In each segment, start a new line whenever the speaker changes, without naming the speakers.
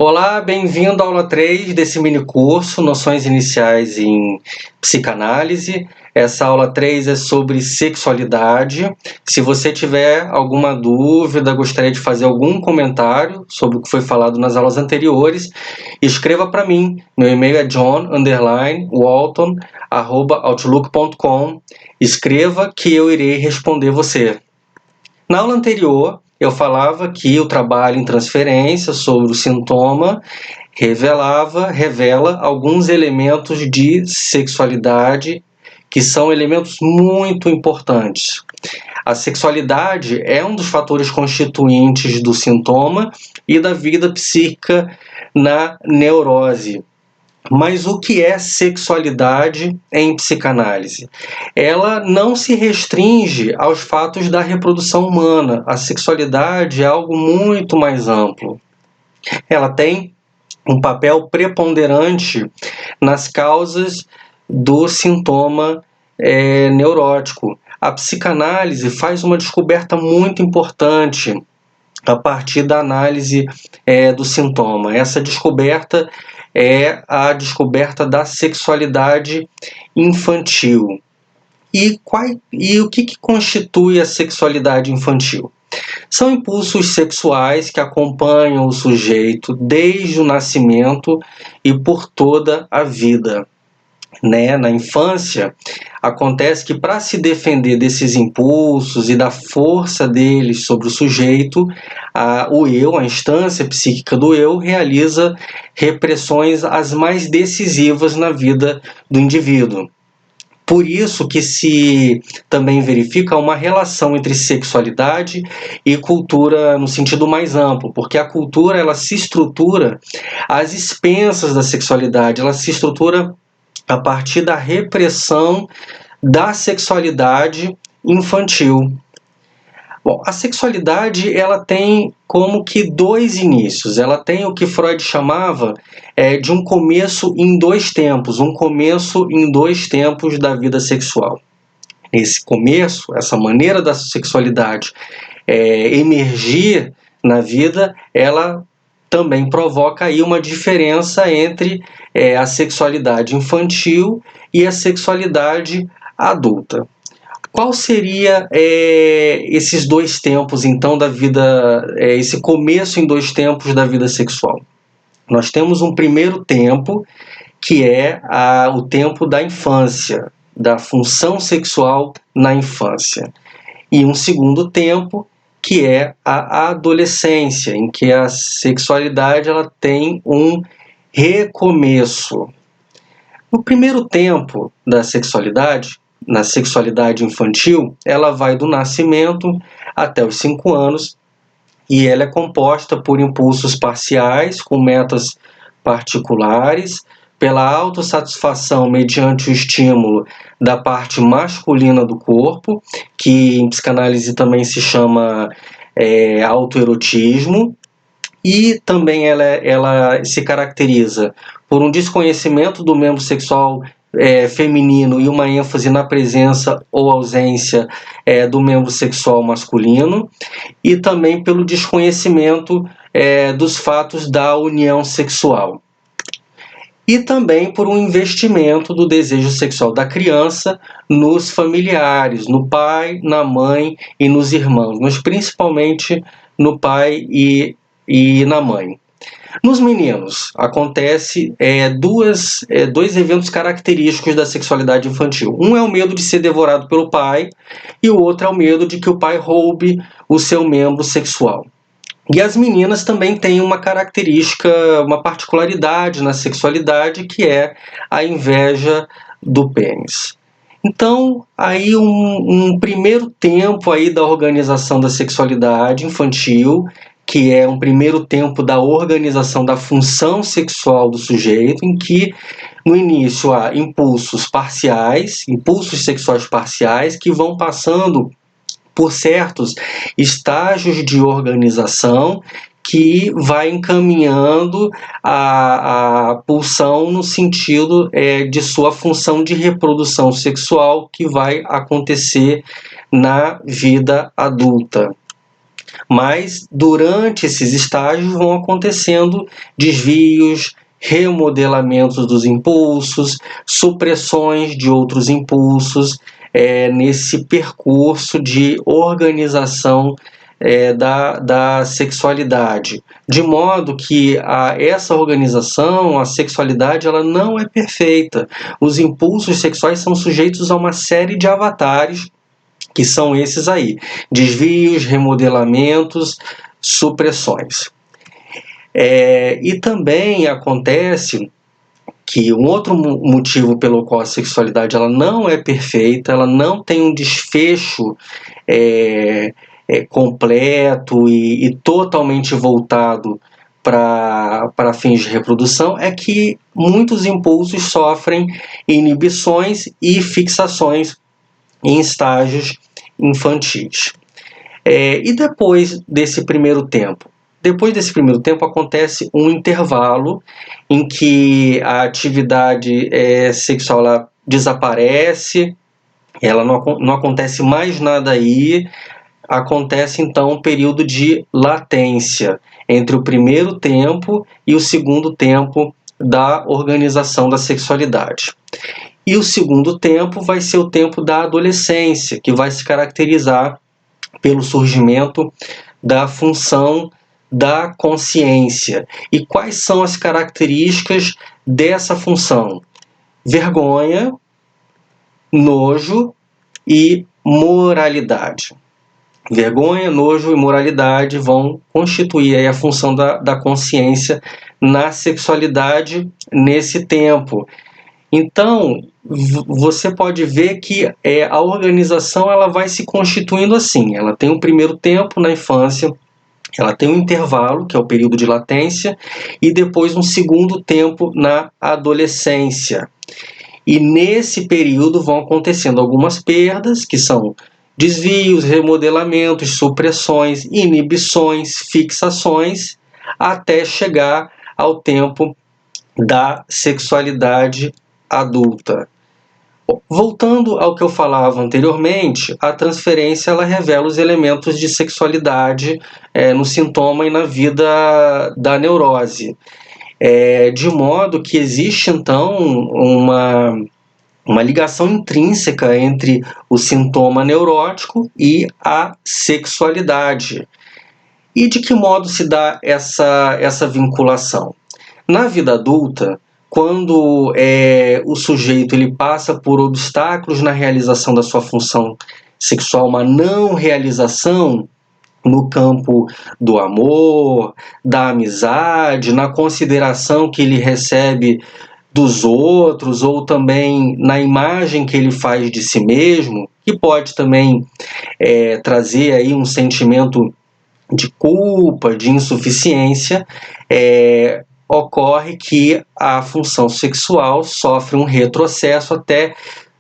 Olá, bem-vindo à aula 3 desse mini curso Noções Iniciais em Psicanálise. Essa aula 3 é sobre sexualidade. Se você tiver alguma dúvida, gostaria de fazer algum comentário sobre o que foi falado nas aulas anteriores, escreva para mim. Meu e-mail é john_walton@outlook.com. Escreva que eu irei responder você. Na aula anterior, eu falava que o trabalho em transferência sobre o sintoma revela alguns elementos de sexualidade que são elementos muito importantes. A sexualidade é um dos fatores constituintes do sintoma e da vida psíquica na neurose. Mas o que é sexualidade em psicanálise? Ela não se restringe aos fatos da reprodução humana. A sexualidade é algo muito mais amplo. Ela tem um papel preponderante nas causas do sintoma neurótico. A psicanálise faz uma descoberta muito importante a partir da análise do sintoma. Essa descoberta é a descoberta da sexualidade infantil. E o que constitui a sexualidade infantil? São impulsos sexuais que acompanham o sujeito desde o nascimento e por toda a vida. Na infância, acontece que para se defender desses impulsos e da força deles sobre o sujeito, o eu, a instância psíquica do eu, realiza repressões as mais decisivas na vida do indivíduo. Por isso que se também verifica uma relação entre sexualidade e cultura no sentido mais amplo, porque a cultura ela se estrutura às expensas da sexualidade, ela se estrutura a partir da repressão da sexualidade infantil. Bom, a sexualidade ela tem como que dois inícios. Ela tem o que Freud chamava de um começo em dois tempos, um começo em dois tempos da vida sexual. Esse começo, essa maneira da sexualidade emergir na vida, ela também provoca aí uma diferença entre a sexualidade infantil e a sexualidade adulta. Qual seria esses dois tempos, então, da vida, esse começo em dois tempos da vida sexual? Nós temos um primeiro tempo, que é o tempo da infância, da função sexual na infância. E um segundo tempo, que é a adolescência, em que a sexualidade ela tem um recomeço. No primeiro tempo da sexualidade, na sexualidade infantil, ela vai do nascimento até os 5 anos e ela é composta por impulsos parciais com metas particulares, pela autossatisfação mediante o estímulo da parte masculina do corpo, que em psicanálise também se chama autoerotismo, e também ela se caracteriza por um desconhecimento do membro sexual feminino e uma ênfase na presença ou ausência do membro sexual masculino, e também pelo desconhecimento dos fatos da união sexual. E também por um investimento do desejo sexual da criança nos familiares, no pai, na mãe e nos irmãos, mas principalmente no pai e na mãe. Nos meninos, acontece dois eventos característicos da sexualidade infantil. Um é o medo de ser devorado pelo pai e o outro é o medo de que o pai roube o seu membro sexual. E as meninas também têm uma característica, uma particularidade na sexualidade, que é a inveja do pênis. Então, aí um primeiro tempo aí da organização da sexualidade infantil, que é um primeiro tempo da organização da função sexual do sujeito, em que no início há impulsos sexuais parciais, que vão passando por certos estágios de organização que vai encaminhando a pulsão no sentido de sua função de reprodução sexual que vai acontecer na vida adulta. mas durante esses estágios vão acontecendo desvios, remodelamentos dos impulsos, supressões de outros impulsos, nesse percurso de organização da sexualidade, de modo que essa organização, a sexualidade, ela não é perfeita. Os impulsos sexuais são sujeitos a uma série de avatares, que são esses aí: desvios, remodelamentos, supressões. E também acontece que um outro motivo pelo qual a sexualidade ela não é perfeita, ela não tem um desfecho completo e totalmente voltado para fins de reprodução, é que muitos impulsos sofrem inibições e fixações em estágios infantis. E depois desse primeiro tempo? Depois desse primeiro tempo acontece um intervalo em que a atividade sexual ela desaparece, ela não acontece mais nada aí. Acontece então um período de latência entre o primeiro tempo e o segundo tempo da organização da sexualidade. E o segundo tempo vai ser o tempo da adolescência, que vai se caracterizar pelo surgimento da função da consciência. E quais são as características dessa função? Vergonha, nojo e moralidade. Vergonha, nojo e moralidade vão constituir aí a função da consciência na sexualidade nesse tempo. Então, você pode ver que a organização ela vai se constituindo assim. Ela tem um primeiro tempo na infância, ela tem um intervalo, que é o período de latência, e depois um segundo tempo na adolescência. E nesse período vão acontecendo algumas perdas, que são desvios, remodelamentos, supressões, inibições, fixações, até chegar ao tempo da sexualidade adulta. Voltando ao que eu falava anteriormente, a transferência ela revela os elementos de sexualidade no sintoma e na vida da neurose. De modo que existe, então, uma ligação intrínseca entre o sintoma neurótico e a sexualidade. E de que modo se dá essa vinculação? Na vida adulta, quando o sujeito ele passa por obstáculos na realização da sua função sexual, uma não realização no campo do amor, da amizade, na consideração que ele recebe dos outros, ou também na imagem que ele faz de si mesmo, que pode também trazer aí um sentimento de culpa, de insuficiência, ocorre que a função sexual sofre um retrocesso até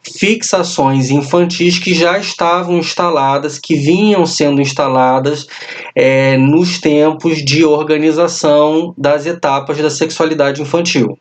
fixações infantis que já estavam instaladas, que vinham sendo instaladas nos tempos de organização das etapas da sexualidade infantil.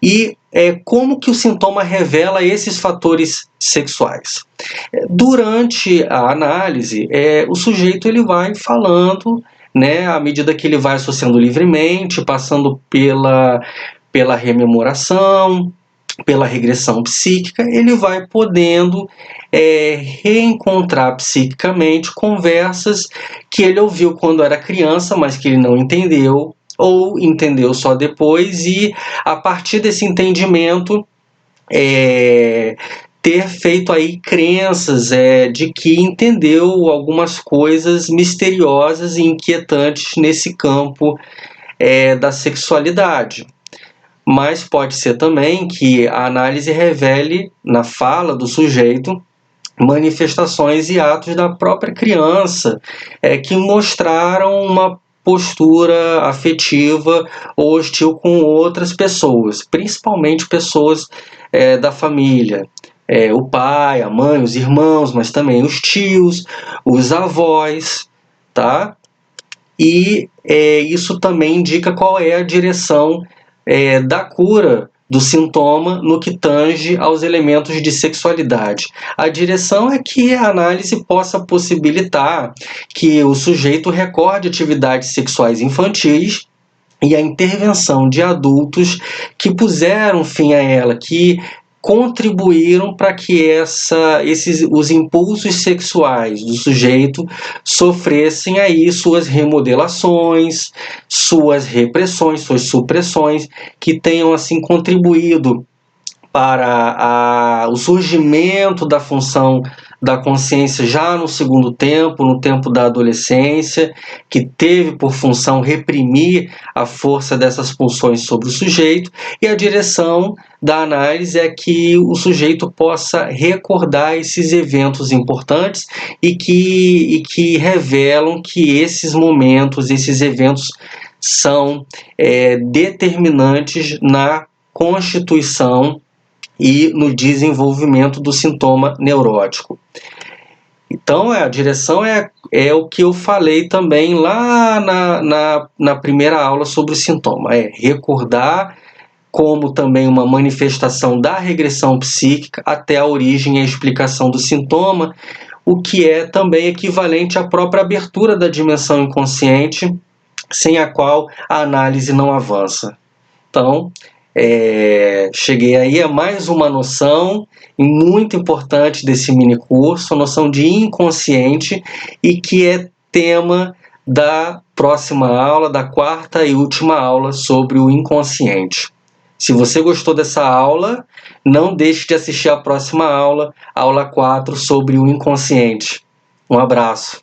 E como que o sintoma revela esses fatores sexuais? Durante a análise, o sujeito ele vai falando, né, à medida que ele vai associando livremente, passando pela rememoração, pela regressão psíquica, ele vai podendo reencontrar psiquicamente conversas que ele ouviu quando era criança, mas que ele não entendeu, ou entendeu só depois, e a partir desse entendimento ter feito aí crenças de que entendeu algumas coisas misteriosas e inquietantes nesse campo da sexualidade. Mas pode ser também que a análise revele, na fala do sujeito, manifestações e atos da própria criança que mostraram uma postura afetiva ou hostil com outras pessoas, principalmente pessoas da família. O pai, a mãe, os irmãos, mas também os tios, os avós, tá? E isso também indica qual é a direção da cura do sintoma no que tange aos elementos de sexualidade. A direção é que a análise possa possibilitar que o sujeito recorde atividades sexuais infantis e a intervenção de adultos que puseram fim a ela, que contribuíram para que os impulsos sexuais do sujeito sofressem aí suas remodelações, suas repressões, suas supressões, que tenham assim contribuído para o surgimento da função da consciência já no segundo tempo, no tempo da adolescência, que teve por função reprimir a força dessas pulsões sobre o sujeito, e a direção da análise é que o sujeito possa recordar esses eventos importantes e que revelam que esses momentos, esses eventos são determinantes na constituição e no desenvolvimento do sintoma neurótico. Então, a direção é o que eu falei também lá na primeira aula sobre o sintoma, é recordar como também uma manifestação da regressão psíquica até a origem e a explicação do sintoma, o que é também equivalente à própria abertura da dimensão inconsciente, sem a qual a análise não avança. Então, cheguei aí a mais uma noção muito importante desse mini curso, a noção de inconsciente, e que é tema da próxima aula, da quarta e última aula sobre o inconsciente. Se você gostou dessa aula, não deixe de assistir a próxima aula, aula 4, sobre o inconsciente. Um abraço.